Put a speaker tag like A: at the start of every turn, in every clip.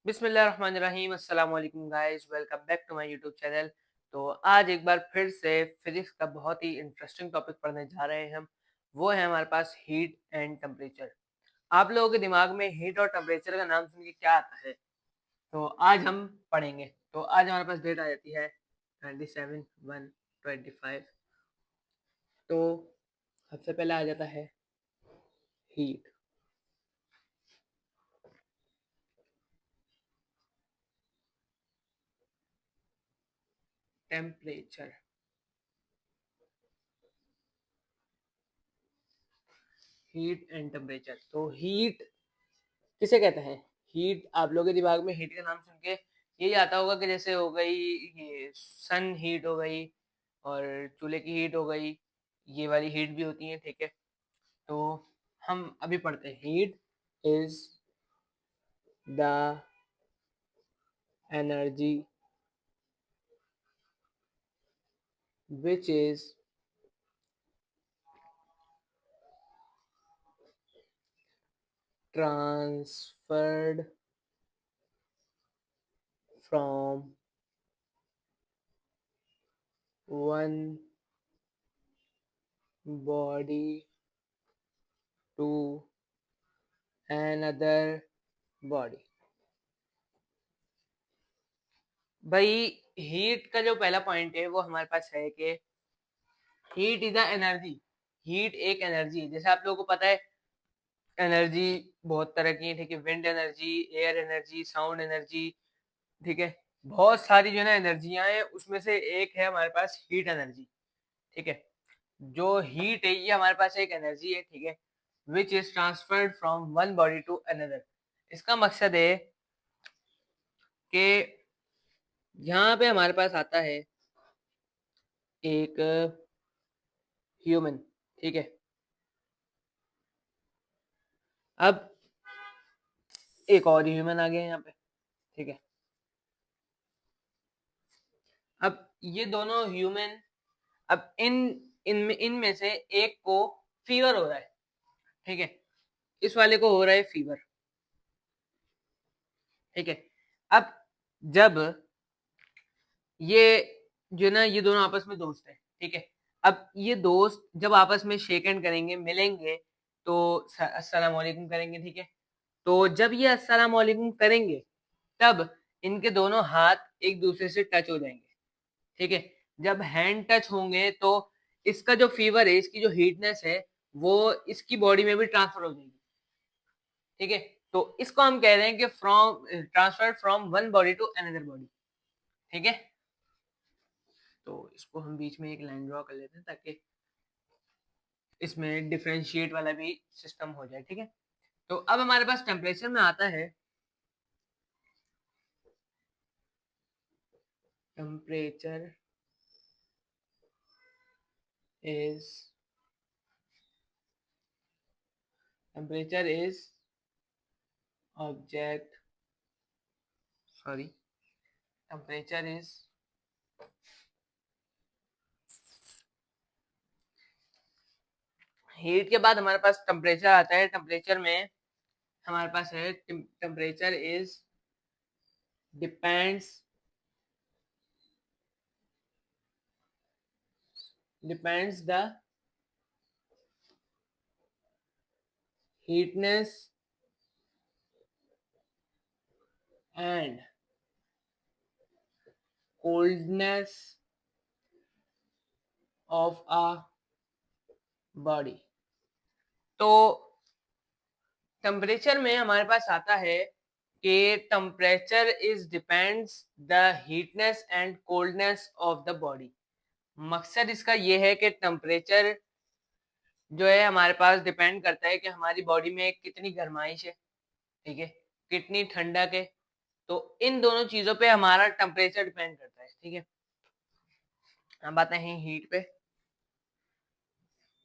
A: बिस्मिल्लाहिर्रहमानिर्रहीम अस्सलाम वालेकुम guys, welcome back to my YouTube channel. तो आज एक बार फिर से फिजिक्स का बहुत ही इंटरेस्टिंग टॉपिक पढ़ने जा रहे हैं हम। वो है हमारे पास हीट एंड टेम्परेचर। आप लोगों के दिमाग में हीट और टेम्परेचर का नाम सुन के क्या आता है? तो आज हम पढ़ेंगे। तो आज हमारे पास डेट आ जाती है 27/1/25। तो सबसे पहले आ जाता है heat. Temperature, heat and temperature. तो हीट किसे कहते हैं? हीट, आप लोगों के दिमाग में हीट का नाम सुन के यही आता होगा कि जैसे हो गई ये सन हीट हो गई और चूल्हे की हीट हो गई, ये वाली हीट भी होती है, ठीक है। तो हम अभी पढ़ते हैं। Heat is the energy which is transferred from one body to another body. भाई, हीट का जो पहला पॉइंट है वो हमारे पास है कि heat is the energy. Heat एक एनर्जी है। जैसे आप लोगों को पता है, एनर्जी बहुत तरह की है, ठीक है। Wind energy, air energy, sound energy, ठीक है। बहुत सारी जो है ना एनर्जियां हैं, उसमें से एक है हमारे पास हीट एनर्जी, ठीक है। जो हीट है ये हमारे पास एक एनर्जी है, ठीक है, which is transferred from one body to another. इसका मकसद है कि यहाँ पे हमारे पास आता है एक ह्यूमन, ठीक है। अब एक और ह्यूमन आ गया यहाँ पे, ठीक है। अब ये दोनों ह्यूमन, अब इनमें से एक को फीवर हो रहा है, ठीक है। इस वाले को हो रहा है फीवर, ठीक है। अब जब ये जो ना ये दोनों आपस में दोस्त है, ठीक है। अब ये दोस्त जब आपस में शेक हैंड करेंगे, मिलेंगे, तो अस्सलाम वालेकुम करेंगे, ठीक है। तो जब ये अस्सलाम वालेकुम करेंगे, तब इनके दोनों हाथ एक दूसरे से टच हो जाएंगे, ठीक है। जब हैंड टच होंगे तो इसका जो फीवर है, इसकी जो हीटनेस है, वो इसकी बॉडी में भी ट्रांसफर हो जाएगी, ठीक है। तो इसको हम कह रहे हैं कि from transfer from one body to another body, ठीक है। तो इसको हम बीच में एक लाइन ड्रॉ कर लेते हैं ताकि इसमें डिफरेंशिएट वाला भी सिस्टम हो जाए, ठीक है। तो अब हमारे पास टेम्परेचर में आता है temperature is temperature is object sorry temperature is heat के बाद हमारे पास टेम्परेचर आता है। टेम्परेचर में हमारे पास है temperature is depends depends the heatness and coldness of a body. तो टेम्परेचर में हमारे पास आता है कि temperature is depends the heatness and coldness of the body. मकसद इसका ये है कि टेम्परेचर जो है हमारे पास डिपेंड करता है कि हमारी बॉडी में कितनी गर्माइश है, ठीक है, कितनी ठंडक है। तो इन दोनों चीजों पे हमारा टेम्परेचर डिपेंड करता है, ठीक है। अब आते हैं हीट पे।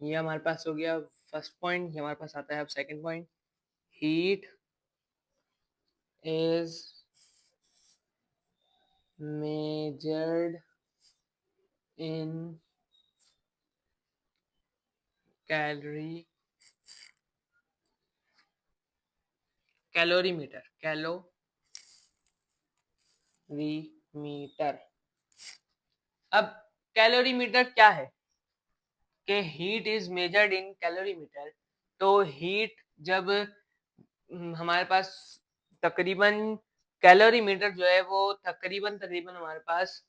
A: ये हमारे पास हो गया फर्स्ट पॉइंट। ये हमारे पास आता है अब second point. Heat is measured in calorie calorimeter calorimeter. अब कैलोरीमीटर क्या है कि heat is measured in calorimeter. तो हीट जब हमारे पास तकरीबन कैलोरीमीटर जो है वो तकरीबन तकरीबन हमारे पास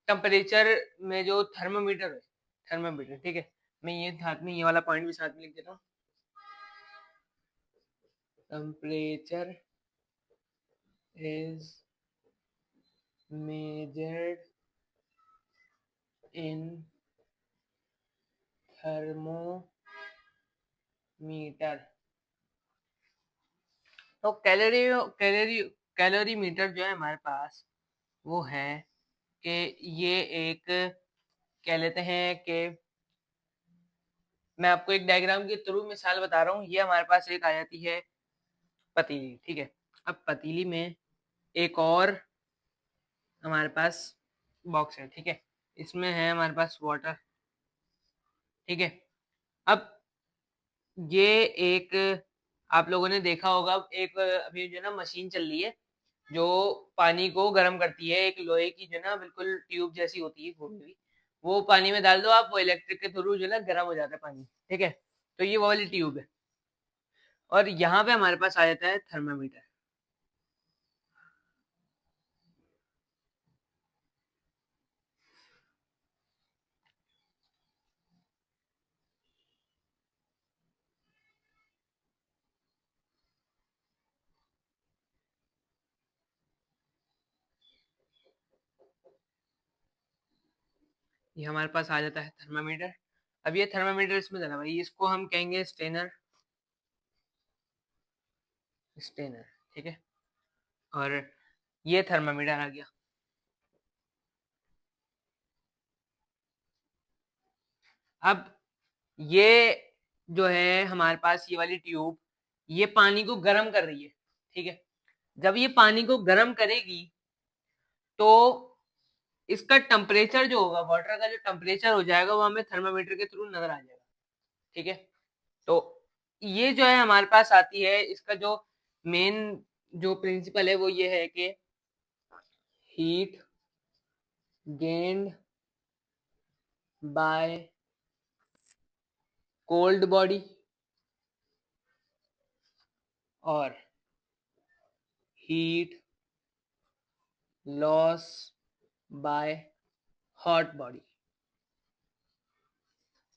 A: टेम्परेचर में जो थर्मामीटर है, थर्मामीटर, ठीक है, मैं ये साथ में ये वाला पॉइंट भी साथ में लिख देता हूँ। Temperature is measured in thermometer. तो कैलोरी कैलोरी कैलोरीमीटर जो है हमारे पास वो है कि ये एक कह लेते हैं कि मैं आपको एक डायग्राम के थ्रू मिसाल बता रहा हूँ। ये हमारे पास एक आ जाती है पतीली, ठीक है। अब पतीली में एक और हमारे पास बॉक्स है, ठीक है, इसमें है हमारे पास वाटर, ठीक है। अब ये एक आप लोगों ने देखा होगा, एक अभी जो है ना मशीन चल रही है जो पानी को गर्म करती है, एक लोहे की जो है ना बिल्कुल ट्यूब जैसी होती है घूमी हुई, वो पानी में डाल दो आप, वो इलेक्ट्रिक के थ्रू जो है ना गर्म हो जाता है पानी, ठीक है। तो ये वो वाली ट्यूब है और यहाँ पे हमारे पास आ जाता है थर्मामीटर। ये हमारे पास आ जाता है थर्मामीटर। अब ये थर्मामीटर इसमें डला भाई, इसको हम कहेंगे स्टेनर, स्टेनर, ठीक है। और ये थर्मामीटर आ गया। अब ये जो है हमारे पास ये वाली ट्यूब, ये पानी को गर्म कर रही है, ठीक है। जब ये पानी को गर्म करेगी तो इसका टेम्परेचर जो होगा, वाटर का जो टेम्परेचर हो जाएगा वो हमें थर्मामीटर के थ्रू नजर आ जाएगा, ठीक है। तो ये जो है हमारे पास आती है, इसका जो मेन जो प्रिंसिपल है वो ये है कि heat gained by cold body और heat loss by hot body.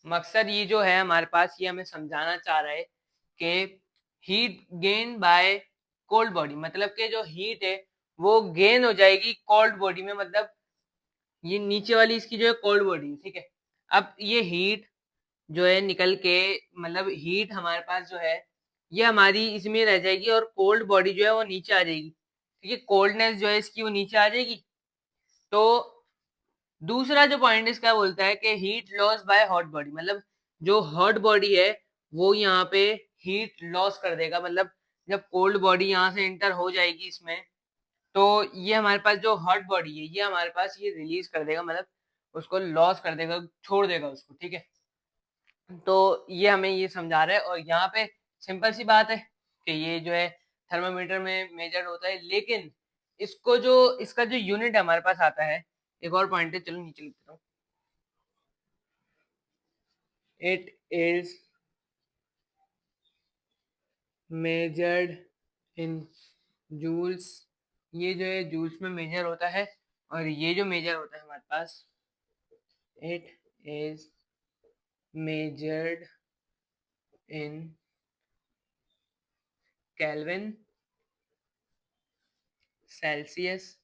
A: मकसद ये जो है हमारे पास, ये हमें समझाना चाह रहा है कि heat gain by cold body, मतलब कि जो हीट है वो गेन हो जाएगी कोल्ड बॉडी में, मतलब ये नीचे वाली इसकी जो है कोल्ड बॉडी, ठीक है। अब ये हीट जो है निकल के, मतलब हीट हमारे पास जो है ये हमारी इसमें रह जाएगी और कोल्ड बॉडी जो है वो नीचे आ जाएगी, ठीक है। कोल्डनेस जो है इसकी वो नीचे आ जाएगी। तो दूसरा जो पॉइंट इसका बोलता है कि heat loss by hot body, मतलब जो हॉट बॉडी है वो यहाँ पे हीट लॉस कर देगा, मतलब जब कोल्ड बॉडी यहाँ से एंटर हो जाएगी इसमें तो ये हमारे पास जो हॉट बॉडी है ये हमारे पास ये रिलीज कर देगा, मतलब उसको लॉस कर देगा, छोड़ देगा उसको, ठीक है। तो ये हमें ये समझा रहा है और यहाँ पे सिंपल सी बात है कि ये जो है थर्मामीटर में मेजर होता है, लेकिन इसको जो इसका जो यूनिट हमारे पास आता है, एक और पॉइंट है, चलो नीचे लिख देता हूँ। It is measured in joules. ये जो है जूल्स में मेजर होता है और ये जो मेजर होता है हमारे पास, it is measured in kelvin, Celsius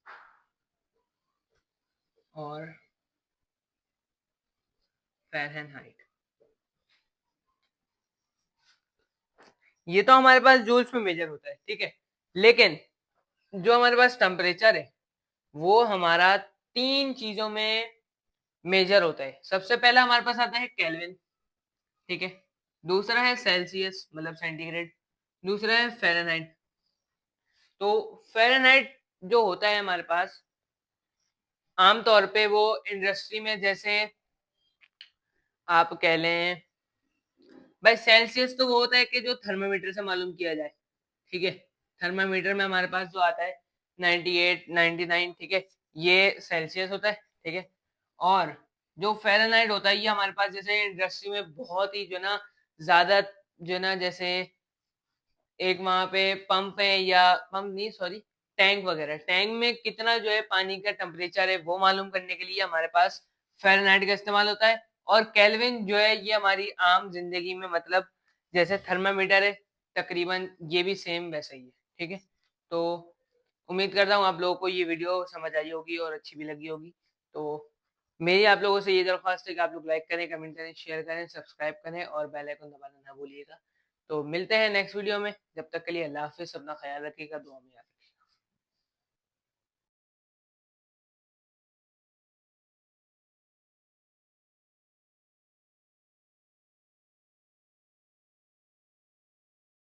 A: और फ़ारेनहाइट। ये तो हमारे पास जूल्स में मेजर होता है, ठीक है। लेकिन जो हमारे पास टेम्परेचर है वो हमारा तीन चीजों में मेजर होता है। सबसे पहला हमारे पास आता है केल्विन, ठीक है। दूसरा है सेल्सियस मतलब सेंटीग्रेड, दूसरा है फ़ारेनहाइट। तो फ़ारेनहाइट जो होता है हमारे पास आमतौर पे वो इंडस्ट्री में, जैसे आप कह लें भाई, सेल्सियस तो वो होता है कि जो थर्मामीटर से मालूम किया जाए, ठीक है। थर्मामीटर में हमारे पास जो आता है 98, 99, ठीक है, ये सेल्सियस होता है, ठीक है। और जो फ़ारेनहाइट होता है ये हमारे पास जैसे इंडस्ट्री में बहुत ही जो है ना ज़्यादा जो है ना जैसे एक वहाँ पे पंप है या पंप नहीं सॉरी टैंक वगैरह, टैंक में कितना जो है पानी का टेम्परेचर है वो मालूम करने के लिए हमारे पास फ़ारेनहाइट का इस्तेमाल होता है। और केल्विन जो है ये हमारी आम ज़िंदगी में मतलब जैसे थर्मामीटर है, तकरीबन ये भी सेम वैसा ही है, ठीक है। तो उम्मीद करता हूँ आप लोगों को ये वीडियो समझ आई होगी और अच्छी भी लगी होगी। तो मेरी आप लोगों से ये दरख्वास्त है कि आप लोग लाइक करें, कमेंट करें, शेयर करें, सब्सक्राइब करें और बेल आइकन दबाना ना भूलिएगा। तो मिलते हैं नेक्स्ट वीडियो में, जब तक के लिए अल्लाह हाफ़िज़, अपना ख़्याल रखिएगा, दुआ में याद रखिएगा।